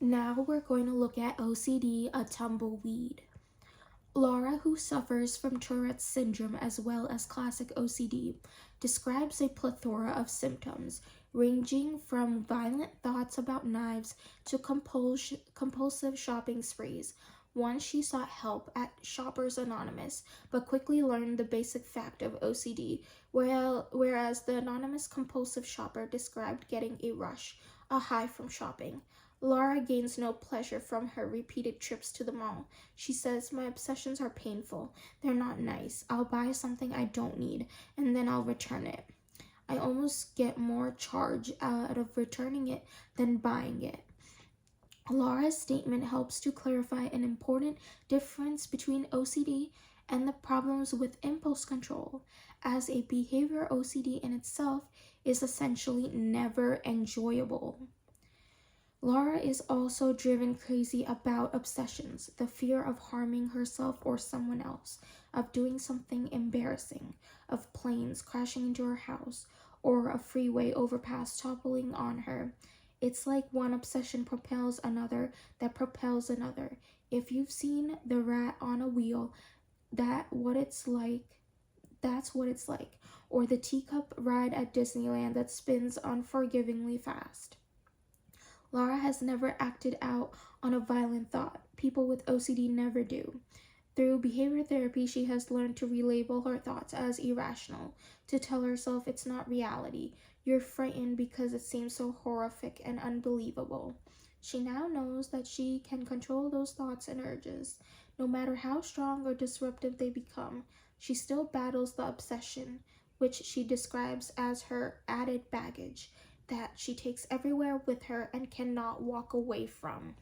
Now we're going to look at OCD, a tumbleweed. Laura, who suffers from Tourette's syndrome as well as classic OCD, describes a plethora of symptoms, ranging from violent thoughts about knives to compulsive shopping sprees. Once she sought help at Shoppers Anonymous, but quickly learned the basic fact of OCD, whereas the anonymous compulsive shopper described getting a rush, a high from shopping. Laura gains no pleasure from her repeated trips to the mall. She says, "My obsessions are painful. They're not nice. I'll buy something I don't need, and then I'll return it. I almost get more charge out of returning it than buying it." Laura's statement helps to clarify an important difference between OCD and the problems with impulse control, as a behavior OCD in itself is essentially never enjoyable. Laura is also driven crazy about obsessions, the fear of harming herself or someone else, of doing something embarrassing, of planes crashing into her house, or a freeway overpass toppling on her. It's like one obsession propels another that propels another. If you've seen the rat on a wheel, that what it's like, that's what it's like. Or the teacup ride at Disneyland that spins unforgivingly fast. Laura has never acted out on a violent thought. People with OCD never do. Through behavior therapy, she has learned to relabel her thoughts as irrational, to tell herself it's not reality. You're frightened because it seems so horrific and unbelievable. She now knows that she can control those thoughts and urges. No matter how strong or disruptive they become, she still battles the obsession, which she describes as her added baggage that she takes everywhere with her and cannot walk away from.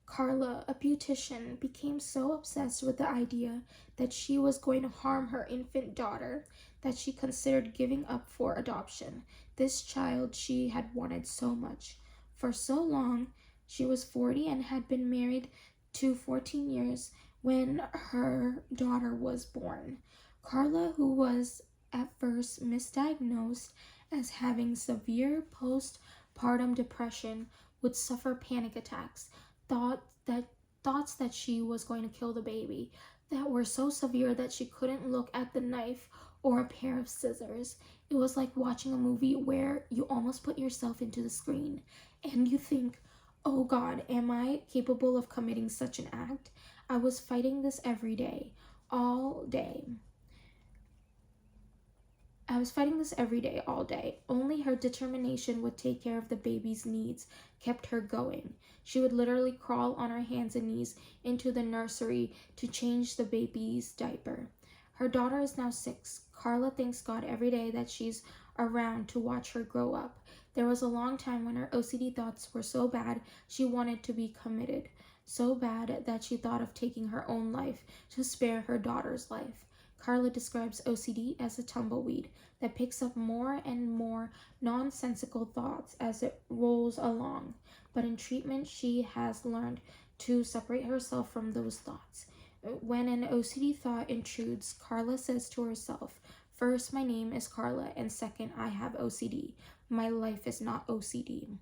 Carla, a beautician, became so obsessed with the idea that she was going to harm her infant daughter that she considered giving up for adoption. This child she had wanted so much. For so long, she was 40 and had been married to 14 years when her daughter was born. Carla, who was at first misdiagnosed as having severe postpartum depression, would suffer panic attacks, thought that thoughts that she was going to kill the baby, that were so severe that she couldn't look at the knife or a pair of scissors. It was like watching a movie where you almost put yourself into the screen and you think, "Oh God, am I capable of committing such an act?" I was fighting this every day, all day. I was fighting this every day, all day. Only her determination would take care of the baby's needs kept her going. She would literally crawl on her hands and knees into the nursery to change the baby's diaper. Her daughter is now 6. Carla thanks God every day that she's around to watch her grow up. There was a long time when her OCD thoughts were so bad she wanted to be committed, so bad that she thought of taking her own life to spare her daughter's life. Carla describes OCD as a tumbleweed that picks up more and more nonsensical thoughts as it rolls along. But in treatment, she has learned to separate herself from those thoughts. When an OCD thought intrudes, Carla says to herself, "First, my name is Carla, and second, I have OCD. My life is not OCD."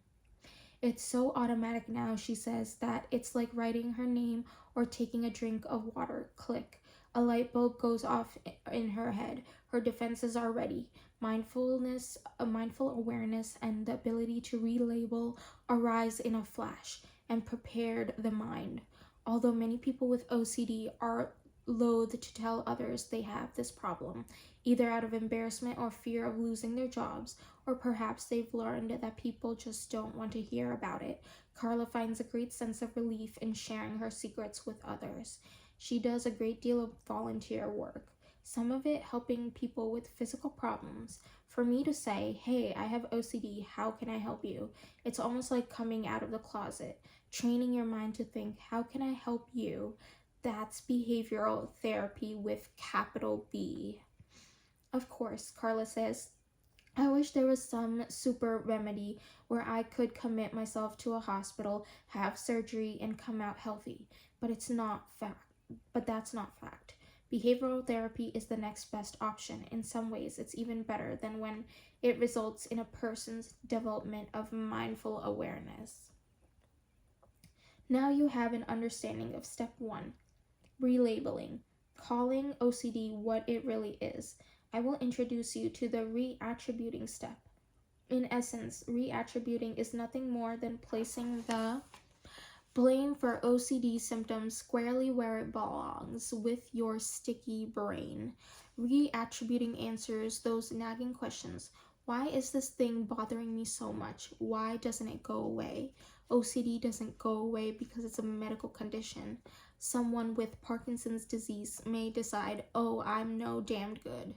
It's so automatic now, she says, that it's like writing her name or taking a drink of water. Click. A light bulb goes off in her head. Her defenses are ready. Mindful awareness, and the ability to relabel arise in a flash and prepared the mind. Although many people with OCD are loath to tell others they have this problem, either out of embarrassment or fear of losing their jobs, or perhaps they've learned that people just don't want to hear about it, Carla finds a great sense of relief in sharing her secrets with others. She does a great deal of volunteer work, some of it helping people with physical problems. For me to say, "Hey, I have OCD, how can I help you?" It's almost like coming out of the closet, training your mind to think, "How can I help you?" That's behavioral therapy with capital B. Of course, Carla says, "I wish there was some super remedy where I could commit myself to a hospital, have surgery, and come out healthy. But it's not fact. But that's not fact. Behavioral therapy is the next best option. In some ways, it's even better than when it results in a person's development of mindful awareness." Now you have an understanding of step 1, relabeling, calling OCD what it really is. I will introduce you to the reattributing step. In essence, reattributing is nothing more than placing the blame for OCD symptoms squarely where it belongs, with your sticky brain. Reattributing answers those nagging questions. Why is this thing bothering me so much? Why doesn't it go away? OCD doesn't go away because it's a medical condition. Someone with Parkinson's disease may decide, oh, I'm no damned good.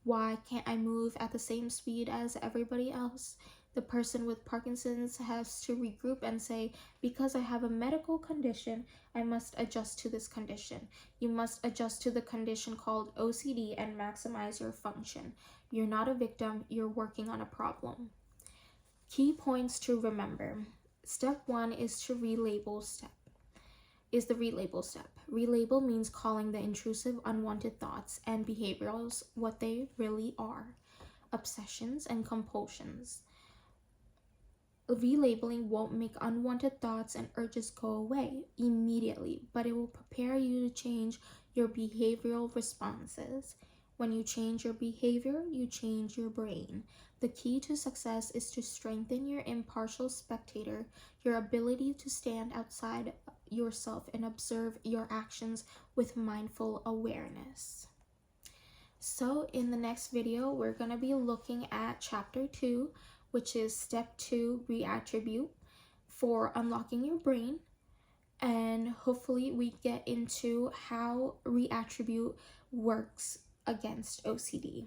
Why can't I move at the same speed as everybody else? The person with Parkinson's has to regroup and say, because I have a medical condition, I must adjust to this condition. You must adjust to the condition called OCD and maximize your function. You're not a victim, you're working on a problem. Key points to remember. Step 1 is the relabel step. Relabel means calling the intrusive, unwanted thoughts and behaviors what they really are. Obsessions and compulsions. Relabeling won't make unwanted thoughts and urges go away immediately, but it will prepare you to change your behavioral responses. When you change your behavior, you change your brain. The key to success is to strengthen your impartial spectator, your ability to stand outside yourself and observe your actions with mindful awareness. So in the next video, we're going to be looking at chapter 2, which is step 2, reattribute, for unlocking your brain. And hopefully we get into how reattribute works against OCD.